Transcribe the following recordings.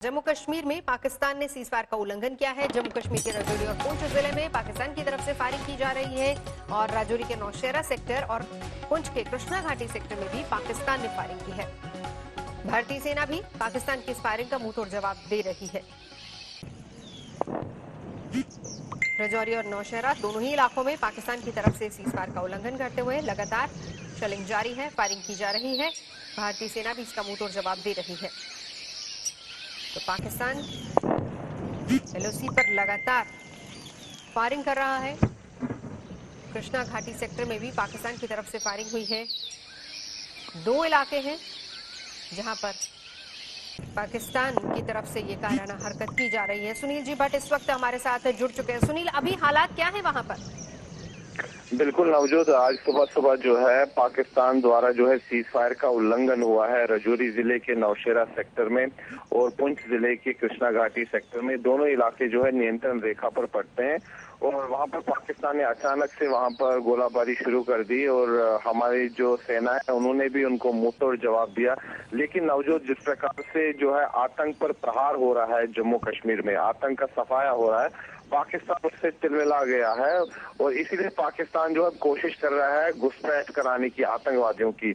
जम्मू कश्मीर में पाकिस्तान ने सीजफायर का उल्लंघन किया है। जम्मू कश्मीर के राजौरी और पुंछ जिले में पाकिस्तान की तरफ से फायरिंग की जा रही है और राजौरी के नौशेरा सेक्टर और पुंछ के कृष्णा घाटी सेक्टर में भी पाकिस्तान ने फायरिंग की है। भारतीय सेना भी पाकिस्तान की इस फायरिंग का मुंहतोड़ जवाब दे रही है। राजौरी और नौशेरा दोनों ही इलाकों में पाकिस्तान की तरफ से सीजफायर का उल्लंघन करते हुए लगातार शेलिंग जारी है, फायरिंग की जा रही है। भारतीय सेना भी इसका मुंहतोड़ जवाब दे रही है। तो पाकिस्तान एलओसी पर लगातार फायरिंग कर रहा है। कृष्णा घाटी सेक्टर में भी पाकिस्तान की तरफ से फायरिंग हुई है। दो इलाके हैं जहां पर पाकिस्तान की तरफ से ये कायराना हरकत की जा रही है। सुनील जी भट्ट इस वक्त हमारे साथ जुड़ चुके हैं। सुनील, अभी हालात क्या है वहां पर? बिल्कुल नवजोत, आज सुबह जो है पाकिस्तान द्वारा जो है सीज फायर का उल्लंघन हुआ है राजौरी जिले के नौशेरा सेक्टर में और पुंछ जिले के कृष्णा घाटी सेक्टर में। दोनों इलाके जो है नियंत्रण रेखा पर पड़ते हैं और वहां पर पाकिस्तान ने अचानक से वहां पर गोलाबारी शुरू कर दी और हमारी जो सेना है उन्होंने भी उनको मुंहतोड़ जवाब दिया। लेकिन नवजोत, जिस प्रकार से जो है आतंक पर प्रहार हो रहा है जम्मू कश्मीर में, आतंक का सफाया हो रहा है, पाकिस्तान उससे तिलमिला गया है और इसीलिए पाकिस्तान जो है कोशिश कर रहा है घुसपैठ कराने की आतंकवादियों की।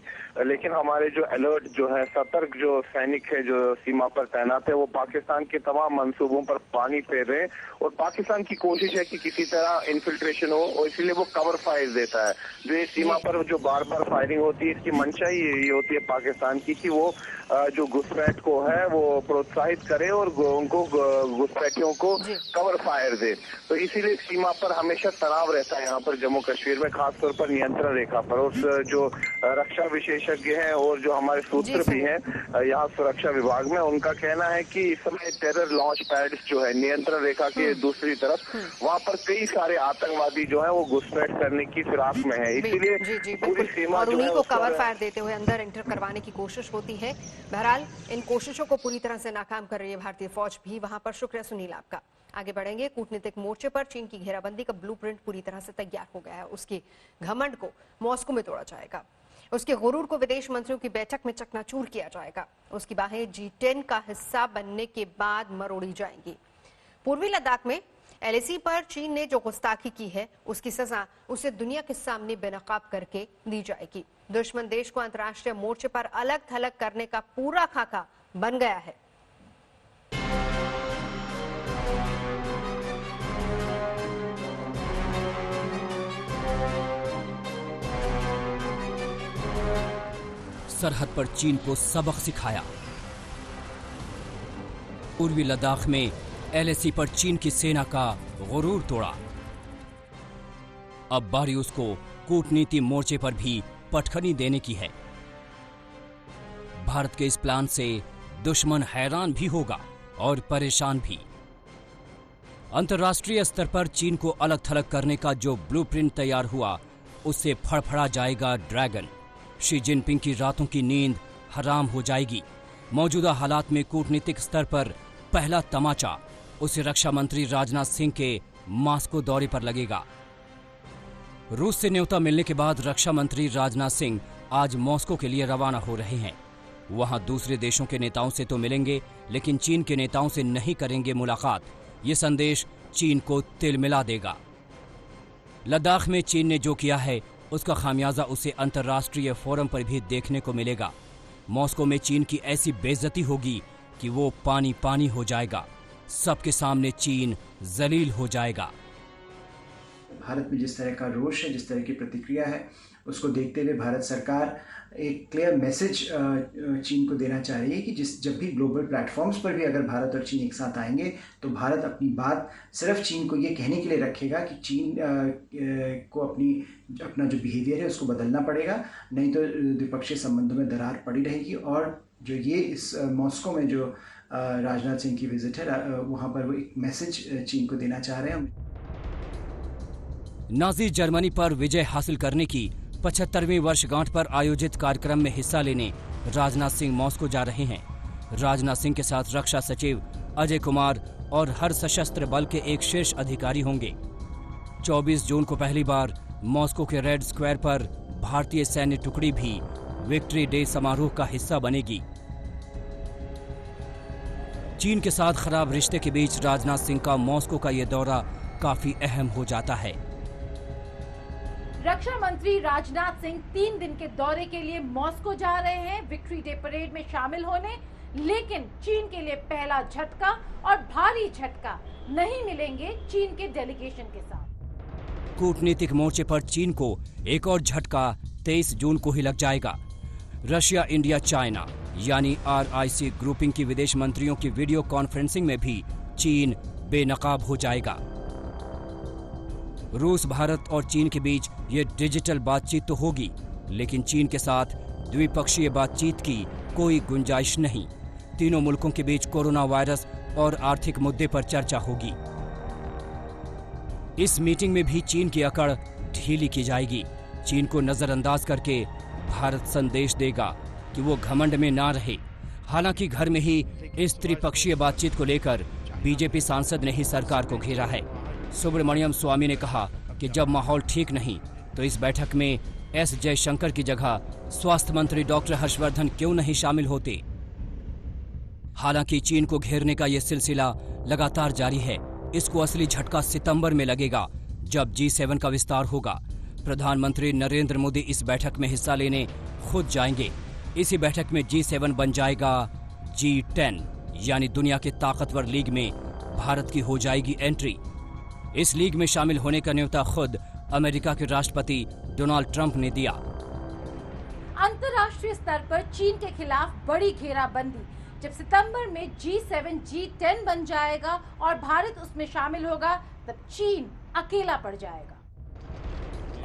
लेकिन हमारे जो अलर्ट जो है, सतर्क जो सैनिक है जो सीमा पर तैनात है, वो पाकिस्तान के तमाम मंसूबों पर पानी फेर रहे हैं और पाकिस्तान की कोशिश है कि किसी तरह इन्फिल्ट्रेशन हो और इसीलिए वो कवर फायर देता है। जो ये सीमा पर जो बार बार फायरिंग होती है, इसकी मंशा ही यही होती है पाकिस्तान की कि वो जो घुसपैठ को है वो प्रोत्साहित करे और उनको घुसपैठियों को कवर फायर दे। तो इसीलिए सीमा पर हमेशा तनाव रहता है यहाँ पर जम्मू कश्मीर में, खासतौर पर नियंत्रण रेखा पर। और जो रक्षा विशेषज्ञ हैं और जो हमारे सूत्र भी हैं यहाँ सुरक्षा विभाग में, उनका कहना है कि इस समय टेरर लॉन्च पैड्स जो है नियंत्रण रेखा के दूसरी तरफ, वहाँ पर कई सारे आतंकवादी जो है वो घुसपैठ करने की फिराक में है। इसीलिए पूरी सीमा और उन्हीं को कवर फायर देते हुए अंदर एंटर करवाने की कोशिश होती है। बहरहाल इन कोशिशों को पूरी तरह से नाकाम कर रही है भारतीय फौज भी वहां पर। शुक्रिया सुनील आपका। आगे बढ़ेंगे। कूटनीतिक मोर्चे पर चीन की घेराबंदी का ब्लूप्रिंट पूरी तरह से तैयार हो गया है। उसके घमंड को मॉस्को में तोड़ा जाएगा, उसके गुरूर को विदेश मंत्रियों की बैठक में चकनाचूर किया जाएगा, उसकी बाहें G10 का हिस्सा बनने के बाद मरोड़ी जाएंगी। पूर्वी लद्दाख में एलएसी पर चीन ने जो गुस्ताखी की है उसकी सजा उसे दुनिया के सामने बेनकाब करके दी जाएगी। दुश्मन देश को अंतर्राष्ट्रीय मोर्चे पर अलग थलग करने का पूरा खाका बन गया है। सरहद पर चीन को सबक सिखाया। पूर्वी लद्दाख में एलएसी पर चीन की सेना का गुरूर तोड़ा। अब बारी उसको कूटनीति मोर्चे पर भी पटखनी देने की है। भारत के इस प्लान से दुश्मन हैरान भी होगा और परेशान भी। अंतर्राष्ट्रीय स्तर पर चीन को अलग थलग करने का जो ब्लूप्रिंट तैयार हुआ, उससे फड़फड़ा जाएगा ड्रैगन। शी जिनपिंग की रातों की नींद हराम हो जाएगी। मौजूदा हालात में कूटनीतिक स्तर पर पहला तमाचा उसे रक्षा मंत्री राजनाथ सिंह के मॉस्को दौरे पर लगेगा। रूस से न्योता मिलने के बाद रक्षा मंत्री राजनाथ सिंह आज मॉस्को के लिए रवाना हो रहे हैं। वहां दूसरे देशों के नेताओं से तो मिलेंगे, लेकिन चीन के नेताओं से नहीं करेंगे मुलाकात। ये संदेश चीन को तिलमिला देगा। लद्दाख में चीन ने जो किया है उसका खामियाजा उसे अंतर्राष्ट्रीय फोरम पर भी देखने को मिलेगा। मॉस्को में चीन की ऐसी बेइज्जती होगी कि वो पानी पानी हो जाएगा। सबके सामने चीन जलील हो जाएगा। भारत में जिस तरह का रोष है, जिस तरह की प्रतिक्रिया है, उसको देखते हुए भारत सरकार एक क्लियर मैसेज चीन को देना चाह रही है कि जब भी ग्लोबल प्लेटफॉर्म्स पर भी अगर भारत और चीन एक साथ आएंगे तो भारत अपनी बात सिर्फ चीन को ये कहने के लिए रखेगा कि चीन को अपना जो बिहेवियर है उसको बदलना पड़ेगा, नहीं तो द्विपक्षीय संबंधों में दरार पड़ी रहेगी। और जो ये इस मॉस्को में जो राजनाथ सिंह की विजिट है, वहाँ पर वो एक मैसेज चीन को देना चाह रहे हैं। नाजी जर्मनी पर विजय हासिल करने की 75वीं वर्षगांठ पर आयोजित कार्यक्रम में हिस्सा लेने राजनाथ सिंह मॉस्को जा रहे हैं। राजनाथ सिंह के साथ रक्षा सचिव अजय कुमार और हर सशस्त्र बल के एक शीर्ष अधिकारी होंगे। 24 जून को पहली बार मॉस्को के रेड स्क्वायर पर भारतीय सैन्य टुकड़ी भी विक्ट्री डे समारोह का हिस्सा बनेगी। चीन के साथ खराब रिश्ते के बीच राजनाथ सिंह का मॉस्को का ये दौरा काफी अहम हो जाता है। रक्षा मंत्री राजनाथ सिंह 3 दिन के दौरे के लिए मॉस्को जा रहे हैं विक्ट्री डे परेड में शामिल होने, लेकिन चीन के लिए पहला झटका और भारी झटका नहीं मिलेंगे चीन के डेलीगेशन के साथ। कूटनीतिक मोर्चे पर चीन को एक और झटका 23 जून को ही लग जाएगा। रशिया, इंडिया, चाइना यानी RIC ग्रुपिंग की विदेश मंत्रियों की वीडियो कॉन्फ्रेंसिंग में भी चीन बेनकाब हो जाएगा। रूस, भारत और चीन के बीच ये डिजिटल बातचीत तो होगी, लेकिन चीन के साथ द्विपक्षीय बातचीत की कोई गुंजाइश नहीं। तीनों मुल्कों के बीच कोरोना वायरस और आर्थिक मुद्दे पर चर्चा होगी। इस मीटिंग में भी चीन की अकड़ ढीली की जाएगी। चीन को नजरअंदाज करके भारत संदेश देगा कि वो घमंड में ना रहे। हालांकि घर में ही इस त्रिपक्षीय बातचीत को लेकर बीजेपी सांसद ने ही सरकार को घेरा है। सुब्रमण्यम स्वामी ने कहा कि जब माहौल ठीक नहीं तो इस बैठक में S जयशंकर की जगह स्वास्थ्य मंत्री डॉक्टर हर्षवर्धन क्यों नहीं शामिल होते। हालांकि चीन को घेरने का यह सिलसिला लगातार जारी है। इसको असली झटका सितंबर में लगेगा, जब G7 का विस्तार होगा। प्रधानमंत्री नरेंद्र मोदी इस बैठक में हिस्सा लेने खुद जाएंगे। इसी बैठक में G7 बन जाएगा G10, यानी दुनिया के ताकतवर लीग में भारत की हो जाएगी एंट्री। इस लीग में शामिल होने का न्योता खुद अमेरिका के राष्ट्रपति डोनाल्ड ट्रंप ने दिया। अंतर्राष्ट्रीय स्तर पर चीन के खिलाफ बड़ी घेराबंदी। जब सितंबर में G7 G10 बन जाएगा और भारत उसमें शामिल होगा, तब चीन अकेला पड़ जाएगा।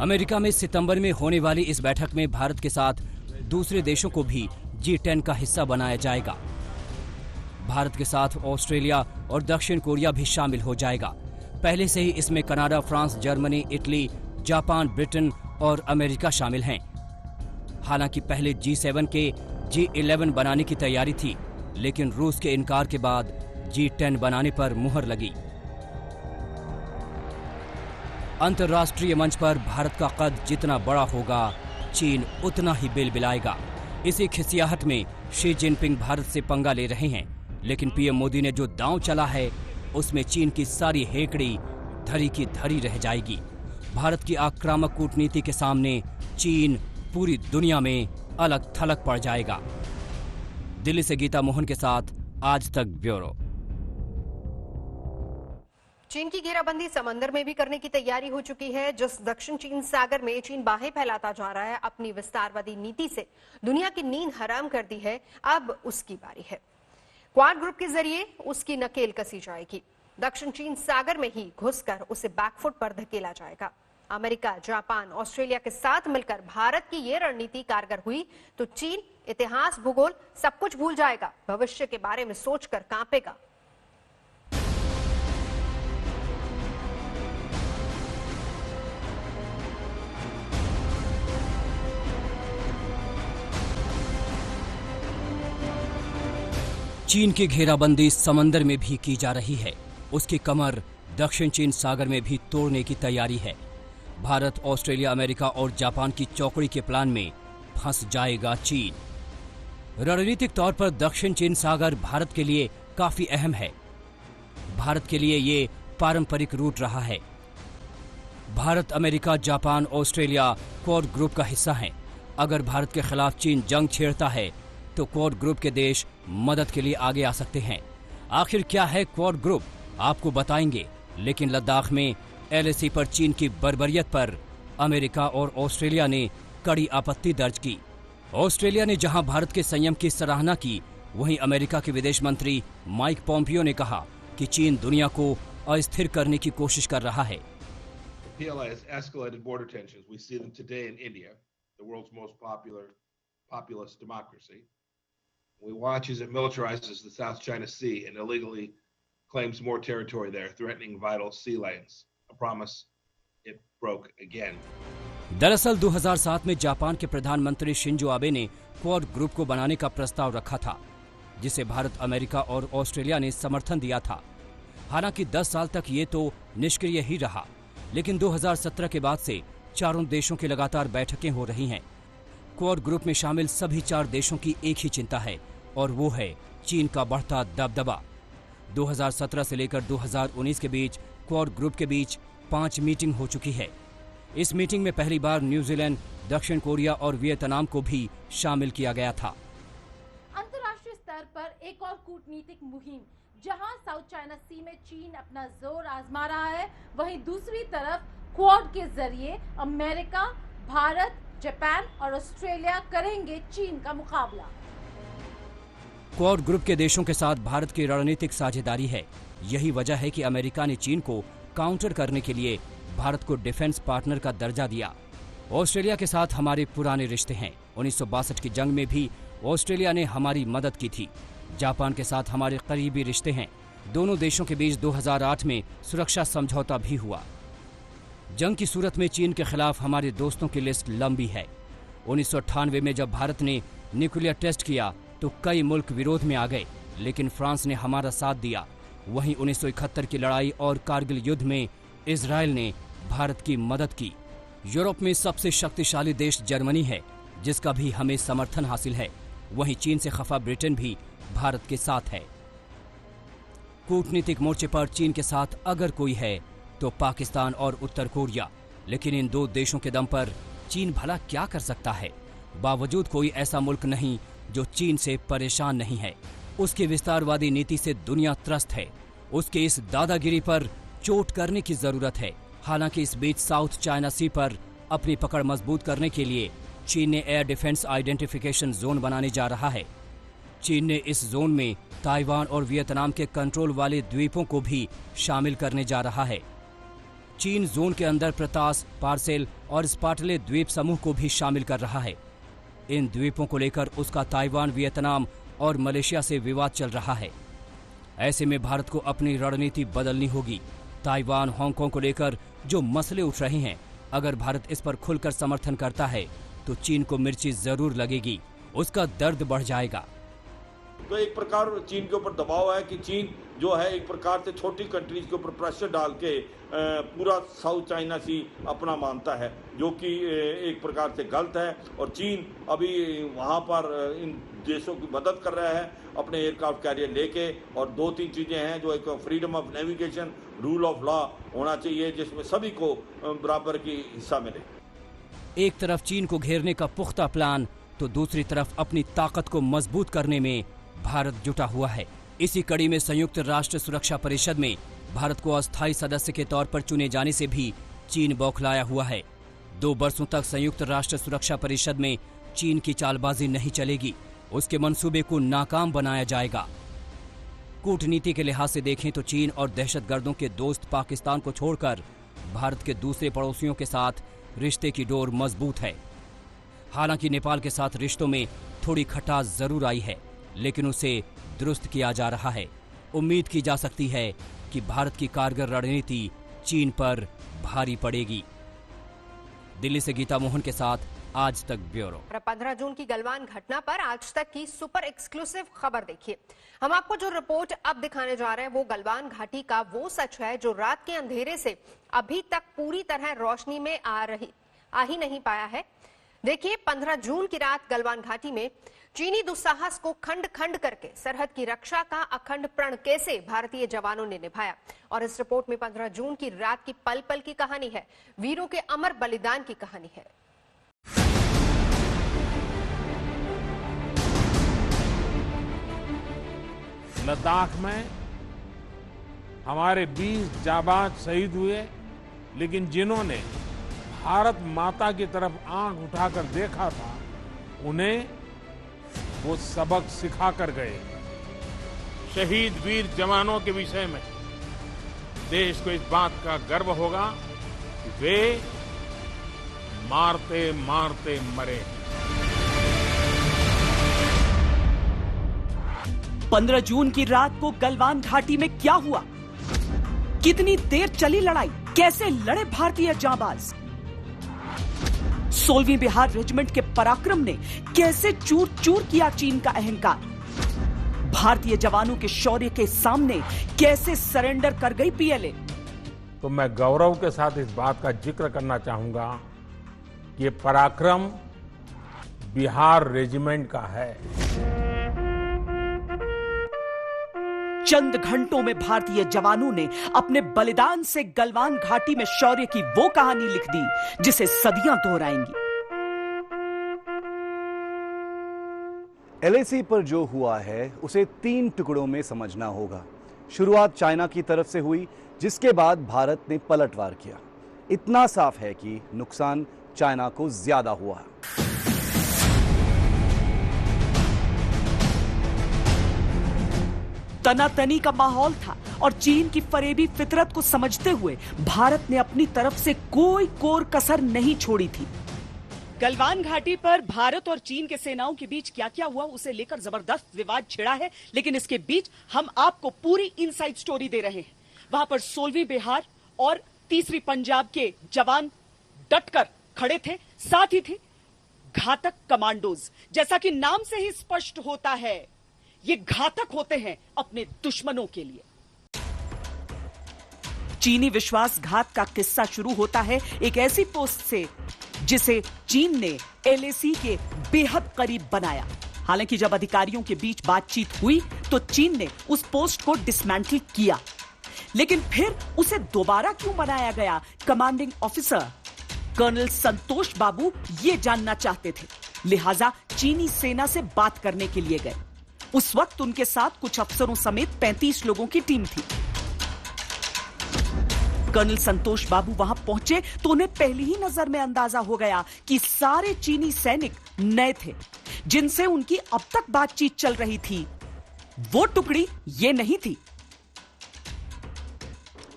अमेरिका में सितंबर में होने वाली इस बैठक में भारत के साथ दूसरे देशों को भी G10 का हिस्सा बनाया जाएगा। भारत के साथ ऑस्ट्रेलिया और दक्षिण कोरिया भी शामिल हो जाएगा। पहले से ही इसमें Canada, France, Germany, Italy, Japan, Britain और अमेरिका शामिल हैं। हालांकि पहले G7 के G11 बनाने की तैयारी थी, लेकिन रूस के इनकार के बाद G10 बनाने पर मुहर लगी। अंतर्राष्ट्रीय मंच पर भारत का कद जितना बड़ा होगा, चीन उतना ही बिलबिलाएगा। इसी खिसियाहट में शी जिनपिंग भारत से पंगा ले रहे हैं, लेकिन पीएम मोदी ने जो दांव चला है उसमें चीन की सारी हेकड़ी धरी की धरी रह जाएगी। भारत की आक्रामक कूटनीति के सामने चीन पूरी दुनिया में अलग थलग पड़ जाएगा। दिल्ली से गीता मोहन के साथ आज तक ब्यूरो। चीन की घेराबंदी समंदर में भी करने की तैयारी हो चुकी है। जिस दक्षिण चीन सागर में चीन बाहें फैलाता जा रहा है, अपनी विस्तारवादी नीति से दुनिया की नींद हराम कर दी है, अब उसकी बारी है। क्वाड ग्रुप के जरिए उसकी नकेल कसी जाएगी। दक्षिण चीन सागर में ही घुसकर उसे बैकफुट पर धकेला जाएगा। अमेरिका, जापान, ऑस्ट्रेलिया के साथ मिलकर भारत की ये रणनीति कारगर हुई तो चीन इतिहास, भूगोल सब कुछ भूल जाएगा। भविष्य के बारे में सोचकर कांपेगा। चीन की घेराबंदी समंदर में भी की जा रही है। उसकी कमर दक्षिण चीन सागर में भी तोड़ने की तैयारी है। भारत, ऑस्ट्रेलिया, अमेरिका और जापान की चौकड़ी के प्लान में फंस जाएगा चीन। रणनीतिक तौर पर दक्षिण चीन सागर भारत के लिए काफी अहम है। भारत के लिए ये पारंपरिक रूट रहा है। Bharat, America, Japan, Australia quad group का हिस्सा हैं। अगर भारत के खिलाफ चीन जंग छेड़ता है तो क्वाड ग्रुप के देश मदद के लिए आगे आ सकते हैं। आखिर क्या है क्वाड ग्रुप, आपको बताएंगे। लेकिन लद्दाख में LAC पर चीन की बर्बरियत पर अमेरिका और ऑस्ट्रेलिया ने कड़ी आपत्ति दर्ज की। ऑस्ट्रेलिया ने जहां भारत के संयम की सराहना की, वहीं अमेरिका के विदेश मंत्री माइक पोम्पियो ने कहा कि चीन दुनिया को अस्थिर करने की कोशिश कर रहा है। PLA has escalated border tensions. We see them today in India, the world's most populous democracy. We watch as it militarizes the South China Sea and illegally claims more territory there, threatening vital sea lanes. A promise it broke again. दरअसल 2007 में Japan के प्रधानमंत्री Shinzo Abe ने quad group को बनाने का प्रस्ताव रखा था, जिसे भारत, अमेरिका और ऑस्ट्रेलिया ने समर्थन दिया था। हालांकि 10 साल तक ये तो निष्क्रिय ही रहा, लेकिन 2017 के बाद से चारों देशों की लगातार बैठकें हो रही हैं। क्वाड ग्रुप में शामिल सभी 4 देशों की एक ही चिंता है, और वो है चीन का बढ़ता दबदबा। 2017 से लेकर 2019 के बीच क्वाड ग्रुप के बीच 5 मीटिंग हो चुकी है। इस मीटिंग में पहली बार न्यूजीलैंड, दक्षिण कोरिया और वियतनाम को भी शामिल किया गया था। अंतर्राष्ट्रीय स्तर पर एक और कूटनीतिक मुहिम, जहां साउथ चाइना सी में चीन अपना जोर आजमा रहा है, वहीं दूसरी तरफ क्वाड के जरिए अमेरिका, भारत, जापान और ऑस्ट्रेलिया करेंगे चीन का मुकाबला। क्वाड ग्रुप के देशों के साथ भारत की रणनीतिक साझेदारी है। यही वजह है कि अमेरिका ने चीन को काउंटर करने के लिए भारत को डिफेंस पार्टनर का दर्जा दिया। ऑस्ट्रेलिया के साथ हमारे पुराने रिश्ते हैं। 1962 की जंग में भी ऑस्ट्रेलिया ने हमारी मदद की थी। जापान के साथ हमारे करीबी रिश्ते हैं। दोनों देशों के बीच 2008 में सुरक्षा समझौता भी हुआ। जंग की सूरत में चीन के खिलाफ हमारे दोस्तों की लिस्ट लंबी है। 1998 में जब भारत ने न्यूक्लियर टेस्ट किया तो कई मुल्क विरोध में आ गए, लेकिन फ्रांस ने हमारा साथ दिया। वहीं 1971 की लड़ाई और कारगिल युद्ध में इजराइल ने भारत की मदद की। यूरोप में सबसे शक्तिशाली देश जर्मनी है, जिसका भी हमें समर्थन हासिल है। वहीं चीन से खफा ब्रिटेन भी भारत के साथ है। कूटनीतिक मोर्चे पर चीन के साथ अगर कोई है तो पाकिस्तान और उत्तर कोरिया, लेकिन इन दो देशों के दम पर चीन भला क्या कर सकता है? बावजूद कोई ऐसा मुल्क नहीं जो चीन से परेशान नहीं है। उसकी विस्तारवादी नीति से दुनिया त्रस्त है। उसके इस दादागिरी पर चोट करने की जरूरत है। हालांकि इस बीच साउथ चाइना सी पर अपनी पकड़ मजबूत करने के लिए चीन ने एयर डिफेंस आइडेंटिफिकेशन जोन बनाने जा रहा है। चीन ने इस जोन में ताइवान और वियतनाम के कंट्रोल वाले द्वीपों को भी शामिल करने जा रहा है। चीन जोन के अंदर प्रतास, पार्सेल और स्पार्टले द्वीप समूह को भी शामिल कर रहा है। इन द्वीपों को लेकर उसका ताइवान, वियतनाम और मलेशिया से विवाद चल रहा है। ऐसे में भारत को अपनी रणनीति बदलनी होगी। ताइवान, हांगकांग को लेकर जो मसले उठ रहे हैं, अगर भारत इस पर खुलकर समर्थन करता है तो चीन को मिर्ची जरूर लगेगी, उसका दर्द बढ़ जाएगा। तो एक प्रकार चीन के ऊपर दबाव है कि चीन जो है एक प्रकार से छोटी कंट्रीज के ऊपर प्रेशर डाल के पूरा साउथ चाइना सी अपना मानता है, जो कि एक प्रकार से गलत है। और चीन अभी वहाँ पर इन देशों की मदद कर रहा है अपने एयरक्राफ्ट कैरियर लेके। और 2-3 चीज़ें हैं, जो एक freedom of navigation, rule of law होना चाहिए, जिसमें सभी को बराबर की हिस्सा मिले। एक तरफ चीन को घेरने का पुख्ता प्लान तो दूसरी तरफ अपनी ताकत को मजबूत करने में भारत जुटा हुआ है। इसी कड़ी में संयुक्त राष्ट्र सुरक्षा परिषद में भारत को अस्थायी सदस्य के तौर पर चुने जाने से भी चीन बौखलाया हुआ है। 2 वर्षों तक संयुक्त राष्ट्र सुरक्षा परिषद में चीन की चालबाजी नहीं चलेगी। उसके मंसूबे को नाकाम बनाया जाएगा। कूटनीति के लिहाज से देखें तो चीन और दहशतगर्दों के दोस्त पाकिस्तान को छोड़कर भारत के दूसरे पड़ोसियों के साथ रिश्ते की डोर मजबूत है। हालांकि नेपाल के साथ रिश्तों में थोड़ी खटास जरूर आई है, लेकिन उसे दुरुस्त किया जा रहा है। उम्मीद की जा सकती है कि भारत की कारगर रणनीति चीन पर भारी पड़ेगी। दिल्ली से गीता मोहन के साथ आज तक ब्यूरो। 15 जून की गलवान घटना पर आज तक की सुपर एक्सक्लूसिव खबर देखिए। हम आपको जो रिपोर्ट अब दिखाने जा रहे हैं वो गलवान घाटी का वो सच है जो रात के अंधेरे से अभी तक पूरी तरह रोशनी में आ ही नहीं पाया है। देखिए, 15 जून की रात गलवान घाटी में चीनी दुस्साहस को खंड खंड करके सरहद की रक्षा का अखंड प्रण कैसे भारतीय जवानों ने निभाया। और इस रिपोर्ट में 15 जून की रात की पल पल की कहानी है, वीरों के अमर बलिदान की कहानी है। लद्दाख में हमारे 20 जाबाज शहीद हुए, लेकिन जिन्होंने भारत माता की तरफ आंख उठाकर देखा था, उन्हें वो सबक सिखा कर गए। शहीद वीर जवानों के विषय में देश को इस बात का गर्व होगा कि वे मारते मारते मरे। 15 जून की रात को गलवान घाटी में क्या हुआ? कितनी देर चली लड़ाई? कैसे लड़े भारतीय जांबाज? 16वीं बिहार रेजिमेंट के पराक्रम ने कैसे चूर चूर किया चीन का अहंकार? भारतीय जवानों के शौर्य के सामने कैसे सरेंडर कर गई पीएलए? तो मैं गौरव के साथ इस बात का जिक्र करना चाहूंगा कि ये पराक्रम बिहार रेजिमेंट का है। चंद घंटों में भारतीय जवानों ने अपने बलिदान से गलवान घाटी में शौर्य की वो कहानी लिख दी जिसे सदियां दोहराएंगी। LAC पर जो हुआ है उसे 3 टुकड़ों में समझना होगा। शुरुआत चाइना की तरफ से हुई, जिसके बाद भारत ने पलटवार किया। इतना साफ है कि नुकसान चाइना को ज्यादा हुआ है। तनातनी का माहौल था और चीन की फरेबी फितरत को समझते हुए भारत ने अपनी तरफ से कोई कोर कसर नहीं छोड़ी थी। गलवान घाटी पर भारत और चीन के सेनाओं के बीच क्या क्या हुआ उसे लेकर जबरदस्त विवाद छिड़ा है, लेकिन इसके बीच हम आपको पूरी इनसाइड स्टोरी दे रहे हैं। वहां पर 16वीं बिहार और 3री पंजाब के जवान डटकर खड़े थे, साथ ही थे घातक कमांडोज। जैसा कि नाम से ही स्पष्ट होता है, ये घातक होते हैं अपने दुश्मनों के लिए। चीनी विश्वासघात का किस्सा शुरू होता है एक ऐसी पोस्ट से जिसे चीन ने LAC के बेहद करीब बनाया। हालांकि जब अधिकारियों के बीच बातचीत हुई तो चीन ने उस पोस्ट को डिसमेंटल किया, लेकिन फिर उसे दोबारा क्यों बनाया गया? कमांडिंग ऑफिसर कर्नल संतोष बाबू ये जानना चाहते थे, लिहाजा चीनी सेना से बात करने के लिए गए। उस वक्त उनके साथ कुछ अफसरों समेत 35 लोगों की टीम थी। कर्नल संतोष बाबू वहां पहुंचे तो उन्हें पहली ही नजर में अंदाजा हो गया कि सारे चीनी सैनिक नए थे, जिनसे उनकी अब तक बातचीत चल रही थी। वो टुकड़ी ये नहीं थी।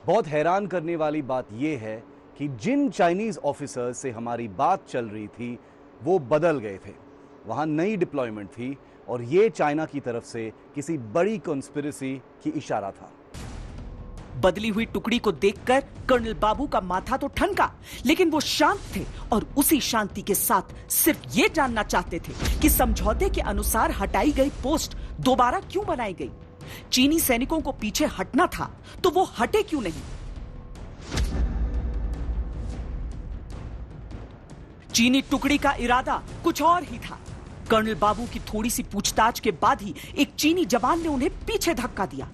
बहुत हैरान करने वाली बात यह है कि जिन चाइनीज ऑफिसर्स से हमारी बात चल रही थी वो बदल गए थे। वहां नई डिप्लॉयमेंट थी और यह चाइना की तरफ से किसी बड़ी कॉन्स्पिरेसी की इशारा था। बदली हुई टुकड़ी को देखकर कर्नल बाबू का माथा तो ठनका, लेकिन वो शांत थे और उसी शांति के साथ सिर्फ ये जानना चाहते थे कि समझौते के अनुसार हटाई गई पोस्ट दोबारा क्यों बनाई गई। चीनी सैनिकों को पीछे हटना था तो वो हटे क्यों नहीं? चीनी टुकड़ी का इरादा कुछ और ही था। कर्नल बाबू की थोड़ी सी पूछताछ के बाद ही एक चीनी जवान ने उन्हें पीछे धक्का दिया।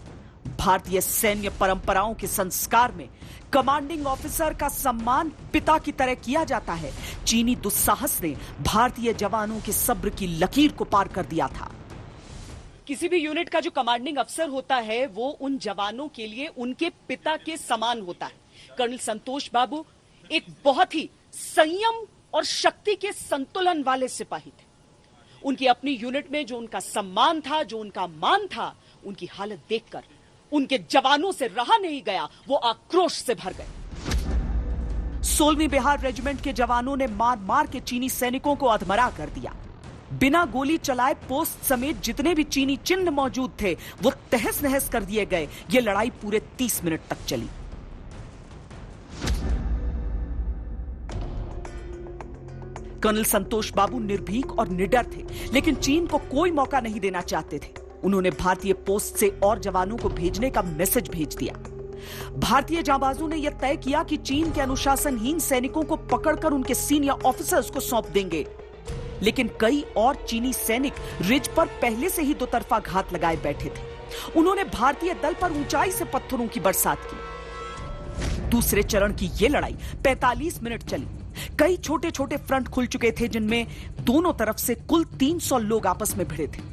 भारतीय सैन्य परंपराओं के संस्कार में कमांडिंग ऑफिसर का सम्मान पिता की तरह किया जाता है। चीनी दुस्साहस ने भारतीय जवानों के सब्र की लकीर को पार कर दिया था। किसी भी यूनिट का जो कमांडिंग अफसर होता है वो उन जवानों के लिए उनके पिता के समान होता है। कर्नल संतोष बाबू एक बहुत ही संयम और शक्ति के संतुलन वाले सिपाही थे। उनकी अपनी यूनिट में जो उनका सम्मान था, जो उनका मान था, उनकी हालत देखकर उनके जवानों से रहा नहीं गया। वो आक्रोश से भर गए। 16वीं बिहार रेजिमेंट के जवानों ने मार मार के चीनी सैनिकों को अधमरा कर दिया। बिना गोली चलाए पोस्ट समेत जितने भी चीनी चिन्ह मौजूद थे वो तहस नहस कर दिए गए। ये लड़ाई पूरे 30 मिनट तक चली। कर्नल संतोष बाबू निर्भीक और निडर थे, लेकिन चीन को कोई मौका नहीं देना चाहते थे। उन्होंने भारतीय पोस्ट से और जवानों को भेजने का मैसेज भेज दिया। भारतीय जांबाजों ने यह तय किया कि चीन के अनुशासनहीन सैनिकों को पकड़कर उनके सीनियर ऑफिसर्स को सौंप देंगे, लेकिन कई और चीनी सैनिक रिज पर पहले से ही दो तरफा घात लगाए बैठे थे। उन्होंने भारतीय दल पर ऊंचाई से पत्थरों की बरसात की। दूसरे चरण की यह लड़ाई 45 मिनट चली। कई छोटे छोटे फ्रंट खुल चुके थे, जिनमें दोनों तरफ से कुल 300 लोग आपस में भिड़े थे।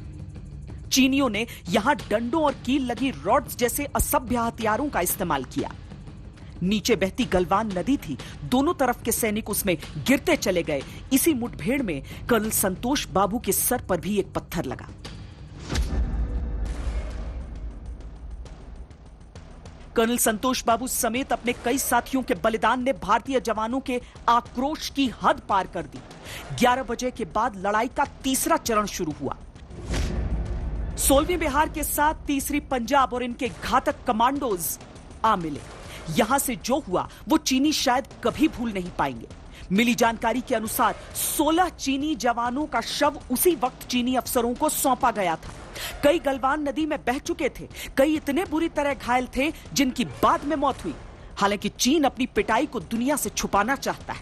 चीनियों ने यहां डंडों और कील लगी रॉड्स जैसे असभ्य हथियारों का इस्तेमाल किया। नीचे बहती गलवान नदी थी, दोनों तरफ के सैनिक उसमें गिरते चले गए। इसी मुठभेड़ में कर्नल संतोष बाबू के सर पर भी एक पत्थर लगा। कर्नल संतोष बाबू समेत अपने कई साथियों के बलिदान ने भारतीय जवानों के आक्रोश की हद पार कर दी। 11 बजे के बाद लड़ाई का तीसरा चरण शुरू हुआ। 16वीं बिहार के साथ 3री पंजाब और इनके घातक कमांडोज आ मिले। यहां से जो हुआ वो चीनी शायद कभी भूल नहीं पाएंगे। मिली जानकारी के अनुसार 16 चीनी जवानों का शव उसी वक्त चीनी अफसरों को सौंपा गया था। कई गलवान नदी में बह चुके थे, कई इतने बुरी तरह घायल थे जिनकी बाद में मौत हुई। हालांकि चीन अपनी पिटाई को दुनिया से छुपाना चाहता है।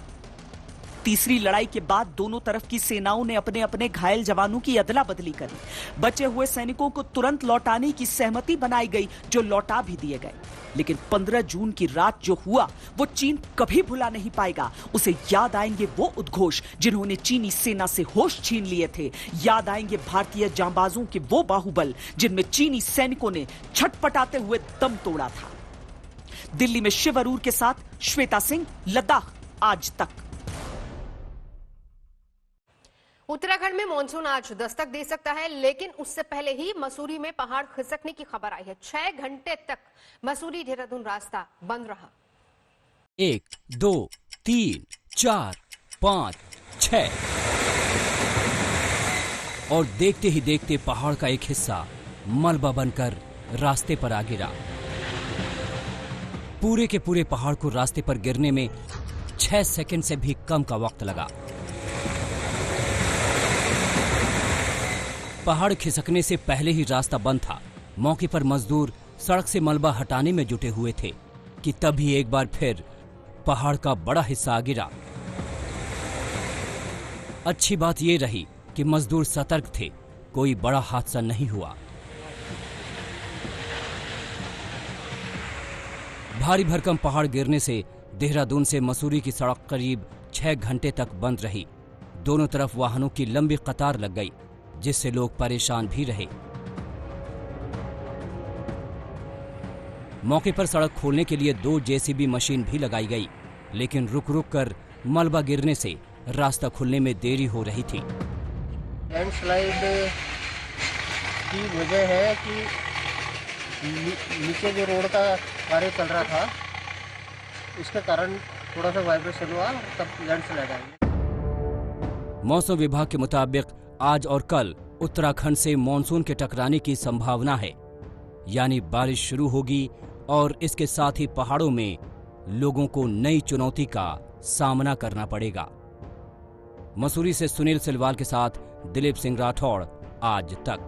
तीसरी लड़ाई के बाद दोनों तरफ की सेनाओं ने अपने अपने घायल जवानों की अदला बदली करी। बचे हुए सैनिकों को तुरंत लौटाने की सहमति बनाई गई, जो लौटा भी दिए गए। लेकिन 15 जून की रात जो हुआ वो चीन कभी भुला नहीं पाएगा। उसे याद आएंगे वो उद्घोष जिन्होंने चीनी सेना से होश छीन लिए थे। याद आएंगे भारतीय जांबाजों के वो बाहुबल जिनमें चीनी सैनिकों ने छटपटाते हुए दम तोड़ा था। दिल्ली में शिव अरूर के साथ श्वेता सिंह, लद्दाख आज तक। उत्तराखंड में मॉनसून आज दस्तक दे सकता है, लेकिन उससे पहले ही मसूरी में पहाड़ खिसकने की खबर आई है। 6 घंटे तक मसूरी देहरादून रास्ता बंद रहा। 1, 2, 3, 4, 5, 6 और देखते ही देखते पहाड़ का एक हिस्सा मलबा बनकर रास्ते पर आ गिरा। पूरे के पूरे पहाड़ को रास्ते पर गिरने में 6 सेकंड से भी कम का वक्त लगा। पहाड़ खिसकने से पहले ही रास्ता बंद था। मौके पर मजदूर सड़क से मलबा हटाने में जुटे हुए थे कि तभी एक बार फिर पहाड़ का बड़ा हिस्सा आ गिरा। अच्छी बात यह रही कि मजदूर सतर्क थे, कोई बड़ा हादसा नहीं हुआ। भारी भरकम पहाड़ गिरने से देहरादून से मसूरी की सड़क करीब 6 घंटे तक बंद रही। दोनों तरफ वाहनों की लंबी कतार लग गई, जिससे लोग परेशान भी रहे। मौके पर सड़क खोलने के लिए 2 जेसीबी मशीन भी लगाई गई, लेकिन रुक रुक कर मलबा गिरने से रास्ता खुलने में देरी हो रही थी। लैंडस्लाइड की वजह है कि नीचे जो रोड का कार्य चल रहा था, इसके कारण थोड़ा सा वाइब्रेशन हुआ, तब लैंडस्लाइड आई। मौसम विभाग के मुताबिक आज और कल उत्तराखंड से मॉनसून के टकराने की संभावना है, यानी बारिश शुरू होगी और इसके साथ ही पहाड़ों में लोगों को नई चुनौती का सामना करना पड़ेगा। मसूरी से सुनील सिलवाल के साथ दिलीप सिंह राठौड़, आज तक।